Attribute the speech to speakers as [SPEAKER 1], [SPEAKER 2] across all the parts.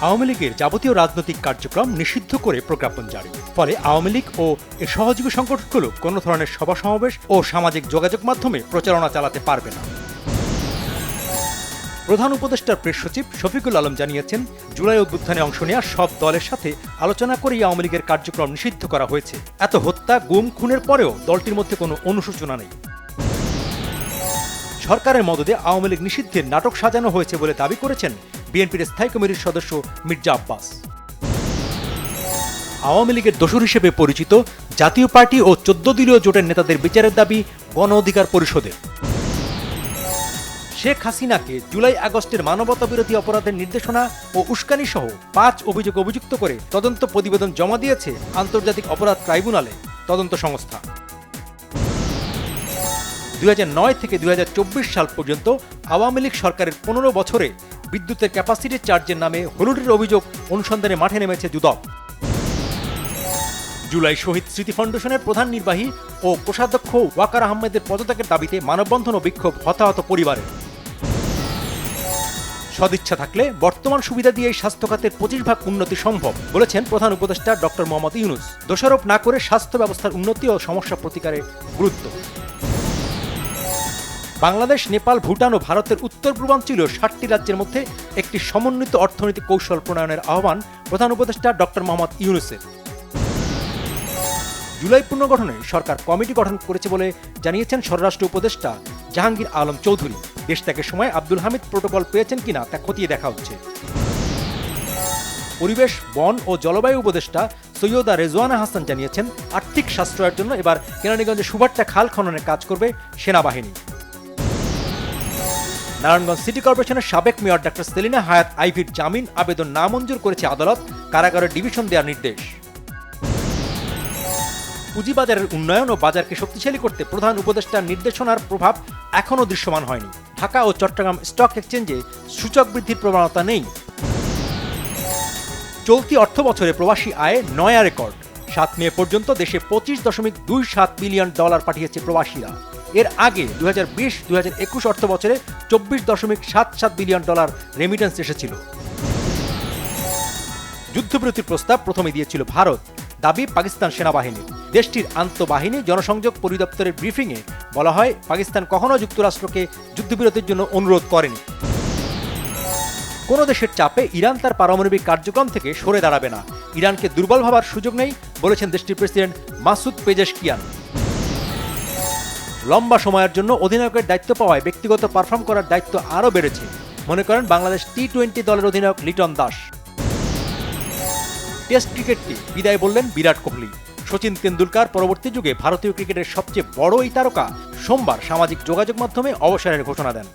[SPEAKER 1] আওয়ামী লীগের যাবতীয় রাজনৈতিক কার্যক্রম নিষিদ্ধ করে প্রজ্ঞাপন জারি। ফলে আওয়ামী লীগ ও এর সহযোগী সংগঠনগুলো কোনো ধরনের সভা সমাবেশ ও সামাজিক যোগাযোগ মাধ্যমে প্রচারণা চালাতে পারবে না। প্রধান উপদেষ্টার প্রেস সচিব শফিকুল আলম জানিয়েছেন, জুলাই অভ্যুত্থানে অংশ নেওয়া সব দলের সাথে আলোচনা করেই আওয়ামী লীগের কার্যক্রম নিষিদ্ধ করা হয়েছে। এত হত্যা, গুম, খুনের পরেও দলটির মধ্যে কোনো অনুশোচনা নেই। সরকারের মদদে আওয়ামী লীগ নিষিদ্ধের নাটক সাজানো হয়েছে বলে দাবি করেছেন বিএনপির স্থায়ী কমিটির সদস্য মির্জা আব্বাস। আওয়ামী লীগের দোসর হিসেবে পরিচিত জাতীয় পার্টি ও 14 দলীয় জোটের নেতাদের বিচারের দাবি গণ অধিকার পরিষদের। শেখ হাসিনাকে জুলাই আগস্টের মানবতাবিরোধী অপরাধের নির্দেশনা ও উস্কানি সহ 5 অভিযোগ অভিযুক্ত করে তদন্ত প্রতিবেদন জমা দিয়েছে আন্তর্জাতিক অপরাধ ট্রাইব্যুনালে তদন্ত সংস্থা। 2009 থেকে 2024 সাল পর্যন্ত আওয়ামী লীগ সরকারের 15 বছরে বিদ্যুতের ক্যাপাসিটি চার্জের নামে হলুদের অভিযোগ অনুসন্ধানে মাঠে নেমেছে দুদক। জুলাই শহীদ স্মৃতি ফাউন্ডেশনের প্রধান নির্বাহী ও কোষাধ্যক্ষ ওয়াকার আহমেদের পদত্যাগের দাবিতে মানববন্ধন ও বিক্ষোভ হতাহত পরিবারে। সদিচ্ছা থাকলে বর্তমান সুবিধা দিয়ে স্বাস্থ্য খাতের 25% উন্নতি সম্ভব বলেছেন প্রধান উপদেষ্টা ডক্টর মোহাম্মদ ইউনূস। দোষারোপ না করে স্বাস্থ্য ব্যবস্থার উন্নতি ও সমস্যা প্রতিকারে গুরুত্ব। বাংলাদেশ, নেপাল, ভুটান ও ভারতের উত্তর পূর্বাঞ্চলীয় 7টি রাজ্যের মধ্যে একটি সমন্বিত অর্থনৈতিক কৌশল প্রণয়নের আহ্বান প্রধান উপদেষ্টা ডক্টর মোহাম্মদ ইউনূসের। জুলাই পুনর্গঠনে সরকার কমিটি গঠন করেছে বলে জানিয়েছেন স্বরাষ্ট্র উপদেষ্টা জাহাঙ্গীর আলম চৌধুরী। দেশ ত্যাগের সময় আব্দুল হামিদ প্রোটোকল পেয়েছেন কিনা তা খতিয়ে দেখা হচ্ছে। পরিবেশ, বন ও জলবায়ু উপদেষ্টা সৈয়দা রেজওয়ানা হাসান জানিয়েছেন, আর্থিক সাশ্রয়ের জন্য এবার কেরানীগঞ্জে সুভাট্টা খাল খননের কাজ করবে সেনাবাহিনী। নারায়ণগঞ্জ সিটি কর্পোরেশনের সাবেক মেয়র ডক্টর সেলিনা হায়াত আইভির জামিন আবেদন নামঞ্জুর করেছে আদালত, কারাগারের ডিভিশন দেওয়ার নির্দেশ। পুঁজিবাজারের উন্নয়ন ও বাজারকে শক্তিশালী করতে প্রধান উপদেষ্টার নির্দেশনার প্রভাব এখনও দৃশ্যমান হয়নি। ঢাকা ও চট্টগ্রাম স্টক এক্সচেঞ্জে সূচক বৃদ্ধির প্রবণতা নেই। চলতি অর্থ বছরে প্রবাসী আয়ে নয়া রেকর্ড। 7 মে পর্যন্ত দেশে $25.27 বিলিয়ন পাঠিয়েছে প্রবাসীরা। এর আগে 2020-2021 অর্থ বছরে $24.77 বিলিয়ন রেমিটেন্স এসেছিল। যুদ্ধবিরতির প্রস্তাব প্রথমে দিয়েছিল ভারত, দাবি পাকিস্তান সেনাবাহিনীর। দেশটির আন্তঃবাহিনী জনসংযোগ পরিদপ্তরের ব্রিফিংয়ে বলা হয়, পাকিস্তান কখনো যুক্তরাষ্ট্রকে যুদ্ধবিরতির জন্য অনুরোধ করেনি। কোনো দেশের চাপে ইরান তার পারমাণবিক কার্যক্রম থেকে সরে দাঁড়াবে না। ইরানকে দুর্বল ভাবার সুযোগ নেই বলেছেন দেশটির প্রেসিডেন্ট মাসুদ পেজেশকিয়ান। লম্বা সময়ের জন্য অধিনায়কের দায়িত্ব পাওয়ায় ব্যক্তিগত পারফর্ম করার দায়িত্ব আরও বেড়েছে, মনে করেন বাংলাদেশ টি-20 দলের অধিনায়ক লিটন দাস। টেস্ট ক্রিকেটকে বিদায় বললেন বিরাট কোহলি। সচিন তেন্ডুলকার পরবর্তী যুগে ভারতীয় ক্রিকেটের সবচেয়ে বড় এই তারকা সোমবার সামাজিক যোগাযোগ মাধ্যমে অবসরের ঘোষণা দেন।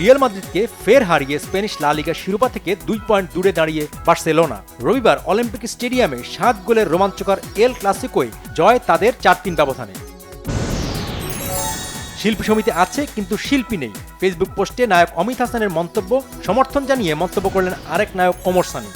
[SPEAKER 1] রিয়াল মাদ্রিদকে ফের হারিয়ে স্প্যানিশ লা লিগার শিরোপা থেকে 2 পয়েন্ট দূরে দাঁড়িয়ে বার্সেলোনা। রবিবার অলিম্পিক স্টেডিয়ামে 7 গোলের রোমাঞ্চকর এল ক্লাসিকোয় জয় তাদের 4-3 ব্যবধানে। শিল্পী সমিতি আছে কিন্তু শিল্পী নেই। ফেসবুক পোস্টে নায়ক অমিত হাসানের মন্তব্য সমর্থন জানিয়ে মন্তব্য করলেন আরেক নায়ক ওমর সানি।